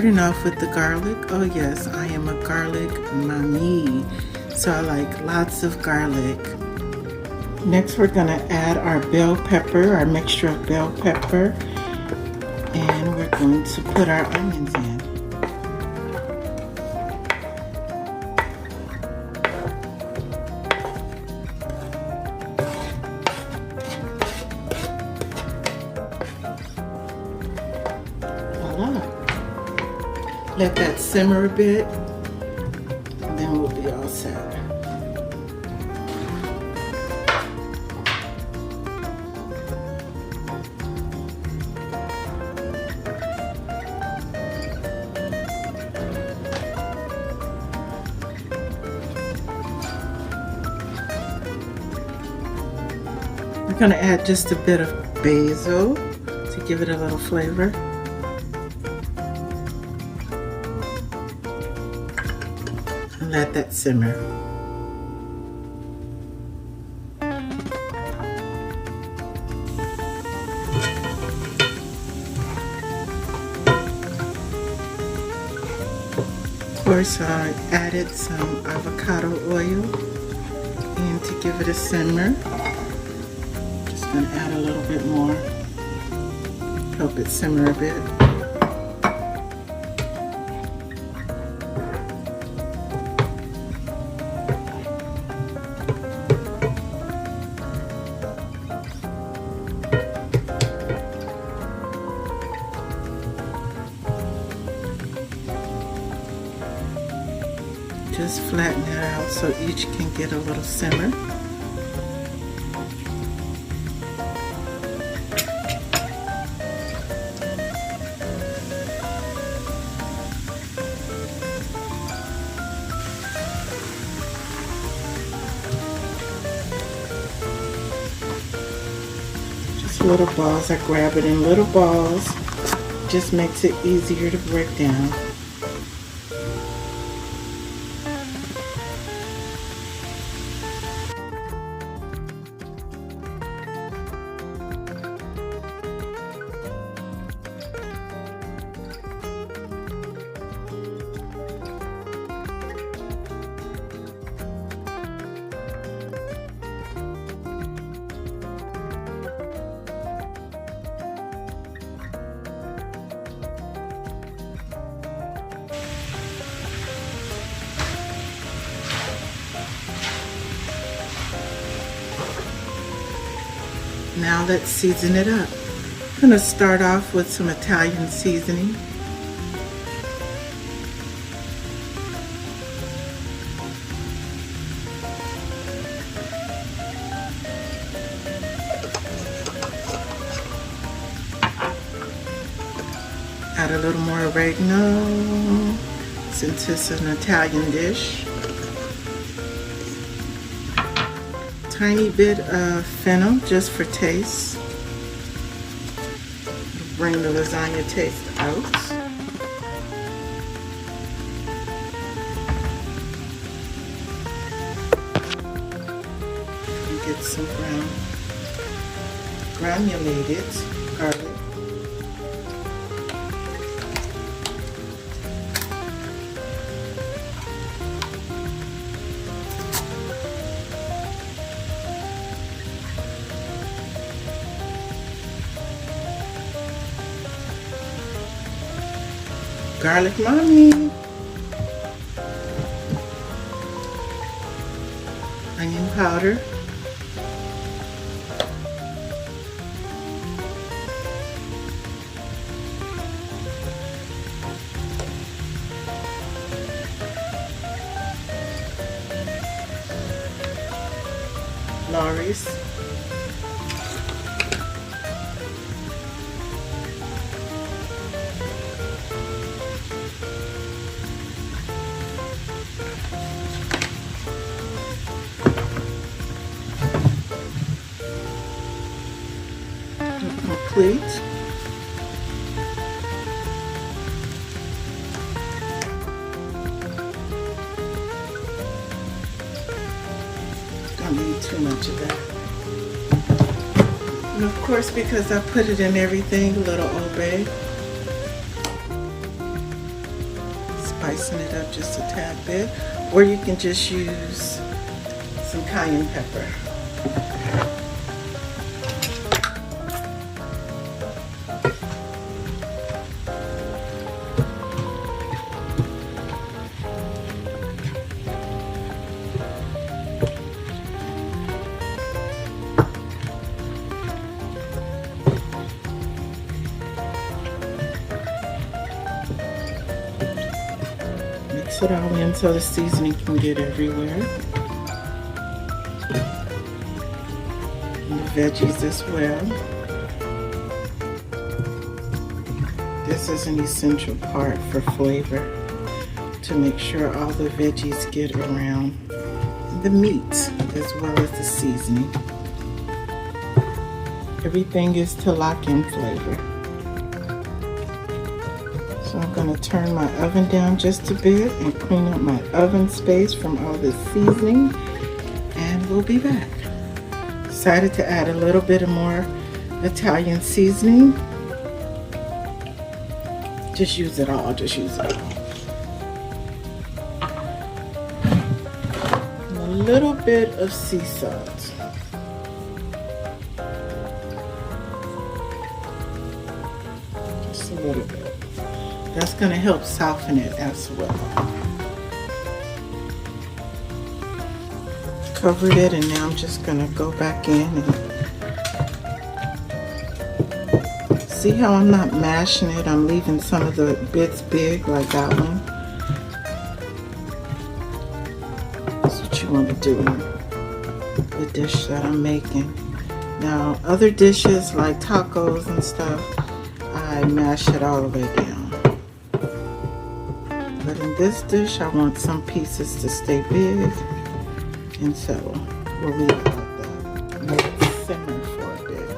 Starting off with the garlic. Oh yes, I am a garlic mommy, so I like lots of garlic. Next we're going to add our bell pepper, our mixture of bell pepper, and we're going to put our onions in. Voila. Let that simmer a bit, and then we'll be all set. We're going to add just a bit of basil to give it a little flavor. And let that simmer. Of course, I added some avocado oil and to give it a simmer. And add a little bit more, help it simmer a bit. Just flatten it out so each can get a little simmer. Little balls, I grab it in little balls, just makes it easier to break down. Now let's season it up. I'm going to start off with some Italian seasoning. Add a little more oregano since it's an Italian dish. Tiny bit of fennel just for taste. It'll bring the lasagna taste out. And get some granulated garlic. Garlic mommy. Onion powder. Lorries. Complete. Don't need too much of that. And of course, because I put it in everything, a little Old Bay. spicing it up just a tad bit, or you can just use some cayenne pepper. Mix it all in so the seasoning can get everywhere. And the veggies as well. This is an essential part for flavor, to make sure all the veggies get around the meat as well as the seasoning. Everything is to lock in flavor. So I'm going to turn my oven down just a bit and clean up my oven space from all this seasoning, and we'll be back. Decided to add a little bit of more Italian seasoning. Just use it all, just use it all. And a little bit of sea salt. Just a little bit. That's going to help soften it as well. Covered it, and now I'm just going to go back in and see how I'm not mashing it. I'm leaving some of the bits big, like that one. That's what you want to do in the dish that I'm making. Now, other dishes like tacos and stuff, I mash it all the way down. But in this dish, I want some pieces to stay big, and so we'll leave it like that. Let it simmer for a bit.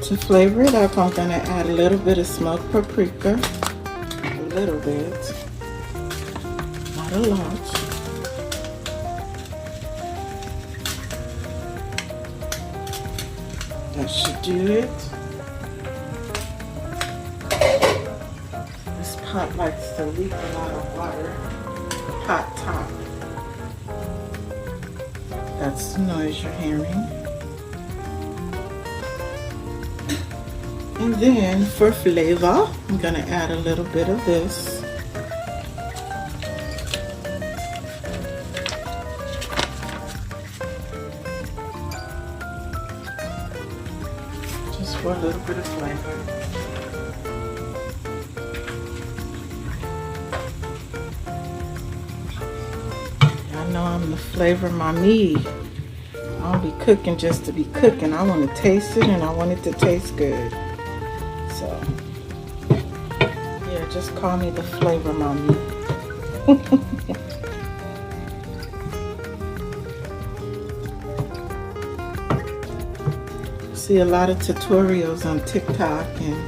To flavor it up, I'm going to add a little bit of smoked paprika, a little bit, not a lot. That should do it. This pot likes to leak a lot of water. Hot top. That's the noise you're hearing. And then for flavor, I'm going to add a little bit of this. Just for a little bit of flavor. I know I'm the flavor mommy. I don't be cooking just to be cooking. I want to taste it, and I want it to taste good. So, yeah, just call me the flavor mommy. See a lot of tutorials on TikTok and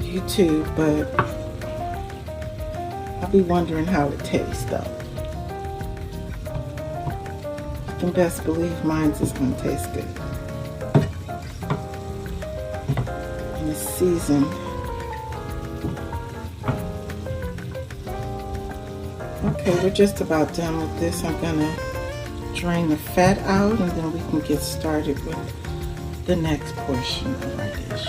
YouTube, but I'll be wondering how it tastes though. You can best believe mine's is going to taste good. And it's seasoned. Okay, we're just about done with this. I'm going to drain the fat out, and then we can get started with the next portion of our dish.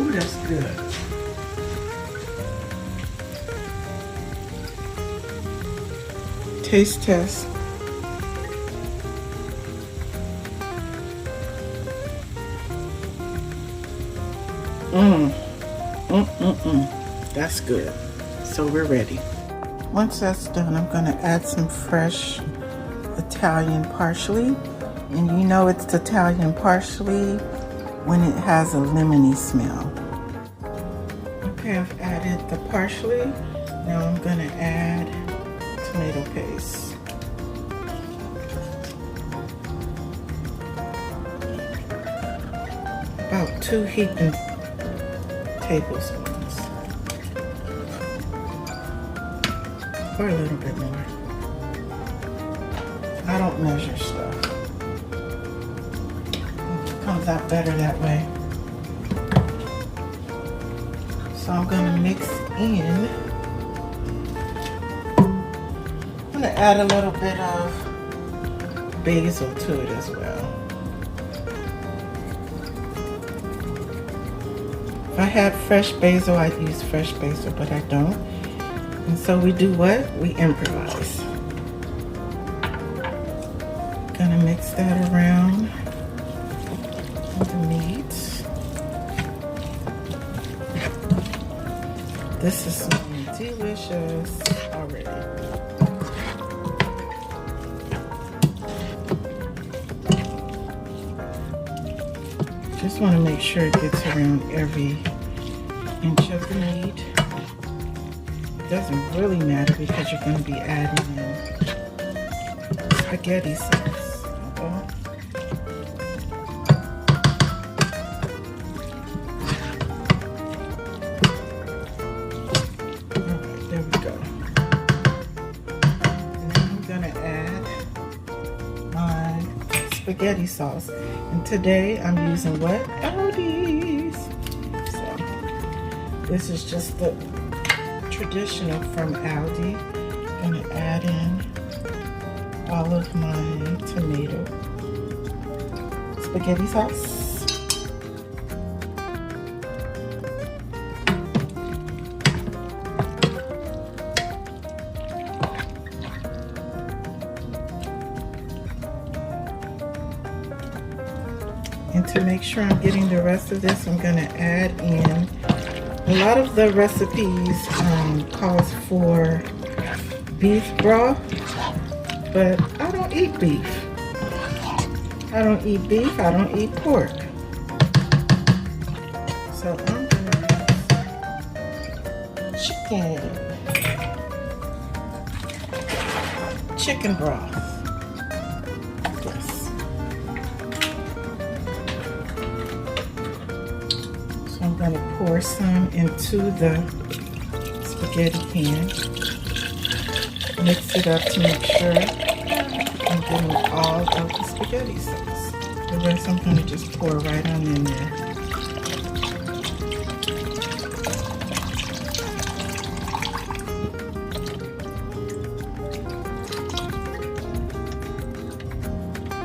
Oh, that's good. Taste test. That's good. So we're ready. Once that's done, I'm going to add some fresh Italian parsley. And you know it's Italian parsley when it has a lemony smell. Okay, Okay, I've added the parsley. Now I'm gonna add tomato paste. About 2 heaping tablespoons. Or a little bit more. I don't measure stuff. It comes out better that way. So I'm gonna mix in. I'm gonna add a little bit of basil to it as well. If I had fresh basil, I'd use fresh basil, but I don't. And so we do what? We improvise. Gonna mix that around with the meat. This is something delicious already. Just want to make sure it gets around every inch of the meat. It doesn't really matter because you're going to be adding in spaghetti sauce. Alright, there we go. And then I'm going to add my spaghetti sauce. And today I'm using what? Aldi's. So this is just the traditional from Aldi. I'm gonna add in all of my tomato spaghetti sauce. And to make sure I'm getting the rest of this, I'm gonna add in, a lot of the recipes calls for beef broth, but I don't eat beef. I don't eat beef, I don't eat pork. So I'm gonna use chicken broth. Yes. So I'm gonna pour some into the spaghetti pan. Mix it up to make sure I'm getting all of the spaghetti sauce. The rest I'm going to just pour right on in there.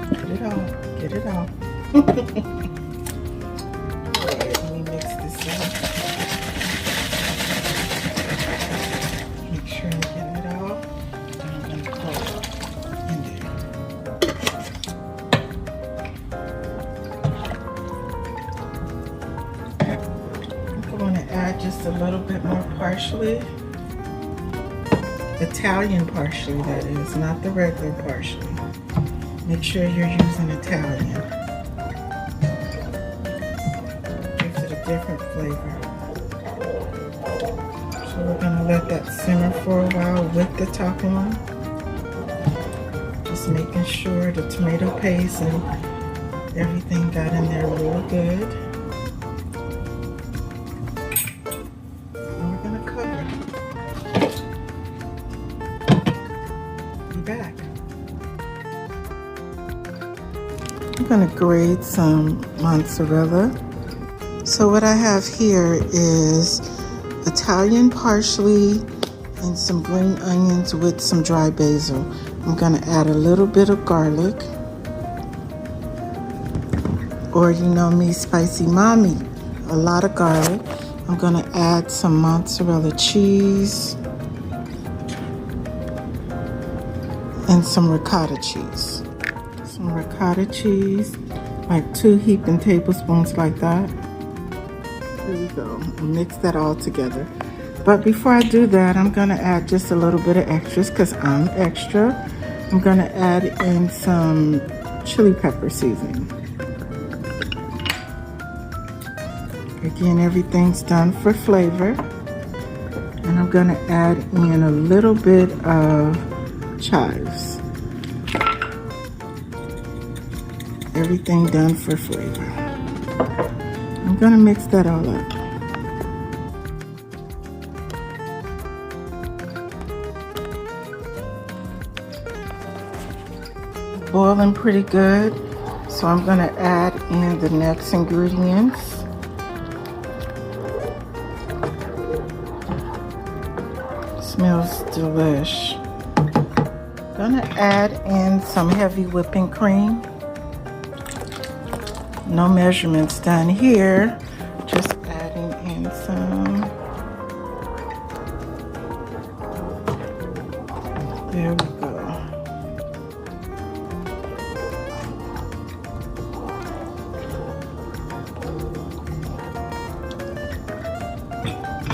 Get it all. Get it all. Alright, let me mix this up. Make sure I'm getting it all. And I'm going to pour it in there. I'm going to add just a little bit more parsley. Italian parsley, that is, not the regular parsley. Make sure you're using Italian. Gives it a different flavor. So we're going to let that simmer for a while with the top on. Just making sure the tomato paste and everything got in there real good. And we're going to cover it. Be back. I'm going to grate some mozzarella. So what I have here is Italian parsley and some green onions with some dry basil. I'm going to add a little bit of garlic, or you know me, spicy mommy, a lot of garlic. I'm going to add some mozzarella cheese and some ricotta cheese. Some ricotta cheese, like 2 heaping tablespoons like that. There we go. I'll mix that all together. But before I do that, I'm going to add just a little bit of extras because I'm extra. I'm going to add in some chili pepper seasoning. Again, everything's done for flavor. gonna add in a little bit of chives. Everything done for flavor. I'm gonna mix that all up. Boiling pretty good, so I'm gonna add in the next ingredients. Smells delish. Gonna add in some heavy whipping cream. No measurements done here, just adding in some. There we go.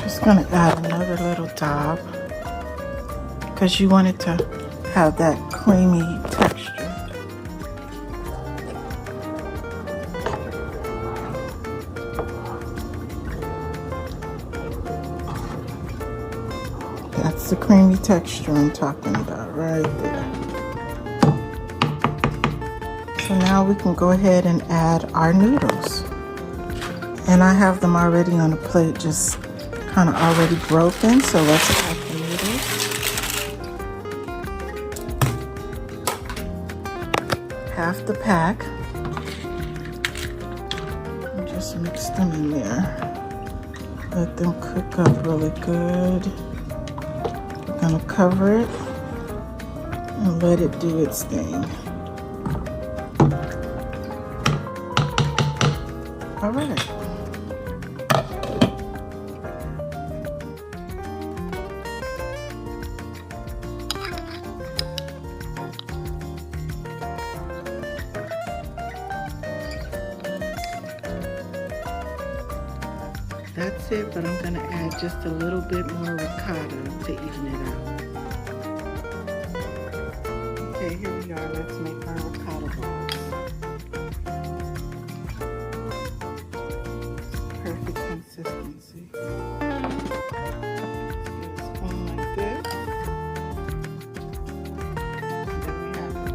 Just gonna add another little dab because you want it to have that creamy texture. That's the creamy texture I'm talking about right there. So now we can go ahead and add our noodles. And I have them already on a plate, just kind of already broken. So let's add the noodles. Half the pack. And just mix them in there. Let them cook up really good. Gonna cover it and let it do its thing. All right. That's it, but I'm gonna add just a little bit more ricotta to even it out. Okay, here we are. Let's make our ricotta balls. Perfect consistency. Let's get a spoon like this. There we have it.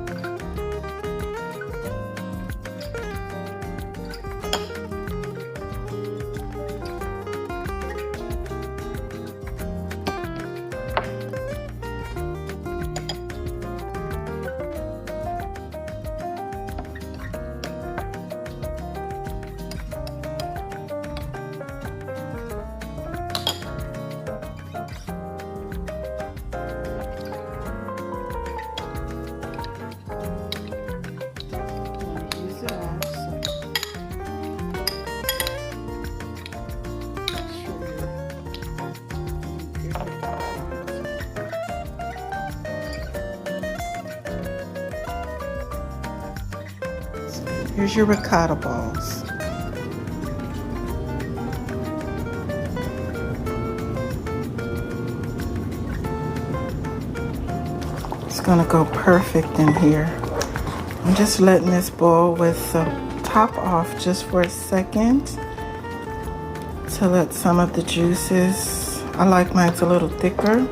Here's your ricotta balls. It's gonna go perfect in here. I'm just letting this boil with the top off just for a second to let some of the juices, I like mine a little thicker,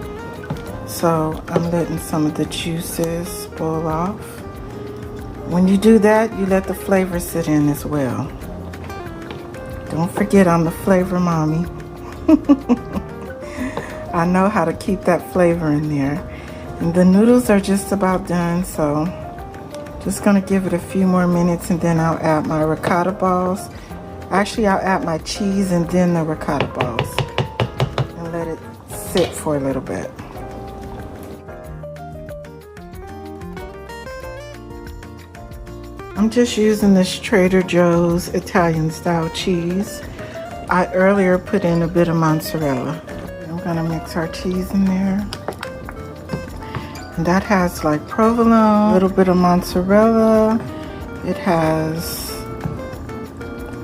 so I'm letting some of the juices boil off. When you do that, you let the flavor sit in as well. Don't forget, I'm the flavor mommy. I know how to keep that flavor in there. And the noodles are just about done, so just gonna give it a few more minutes and then I'll add my ricotta balls. Actually, I'll add my cheese and then the ricotta balls and let it sit for a little bit. I'm just using this Trader Joe's Italian style cheese. I earlier put in a bit of mozzarella. I'm gonna mix our cheese in there. And that has like provolone, a little bit of mozzarella. It has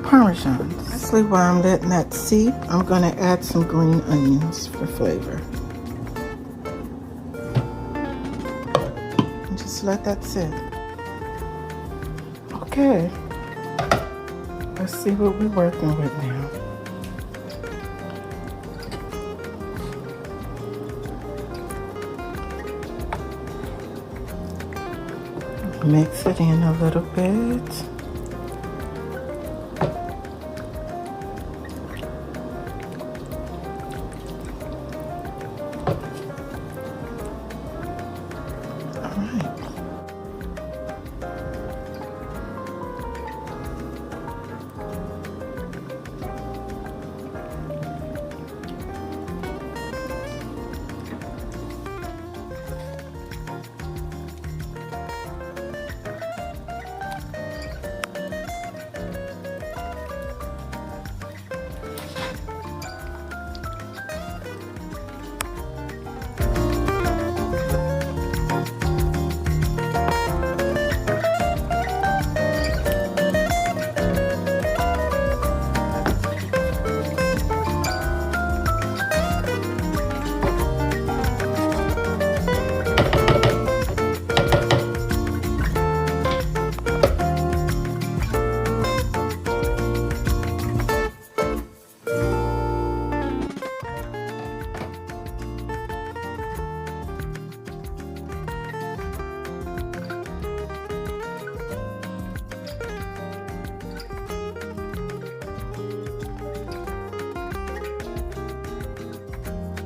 Parmesan. Lastly, while I'm letting that seep, I'm gonna add some green onions for flavor. And just let that sit. Okay, let's see what we're working with now. Mix it in a little bit. All right.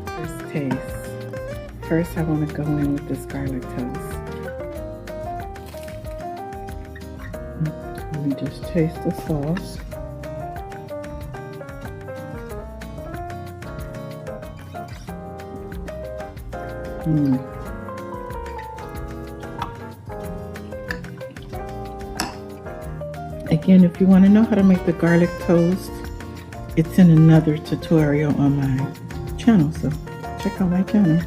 First taste. First, I want to go in with this garlic toast. Let me just taste the sauce. Again, if you want to know how to make the garlic toast, it's in another tutorial on my channel, so check out my channel.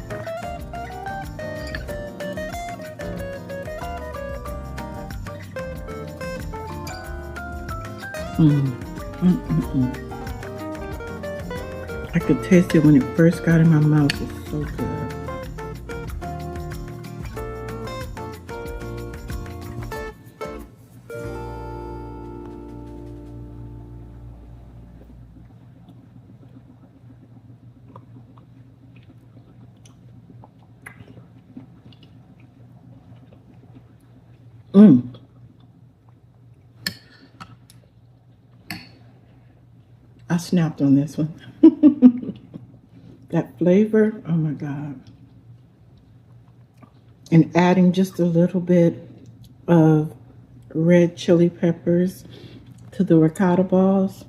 I could taste it when it first got in my mouth. It's so good. I snapped on this one. That flavor, oh my God. And adding just a little bit of red chili peppers to the ricotta balls.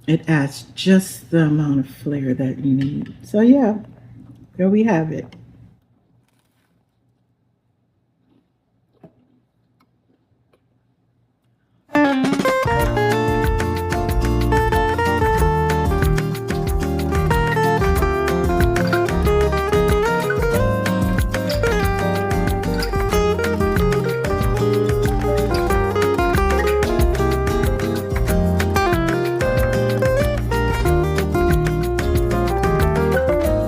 It adds just the amount of flair that you need. So yeah, there we have it.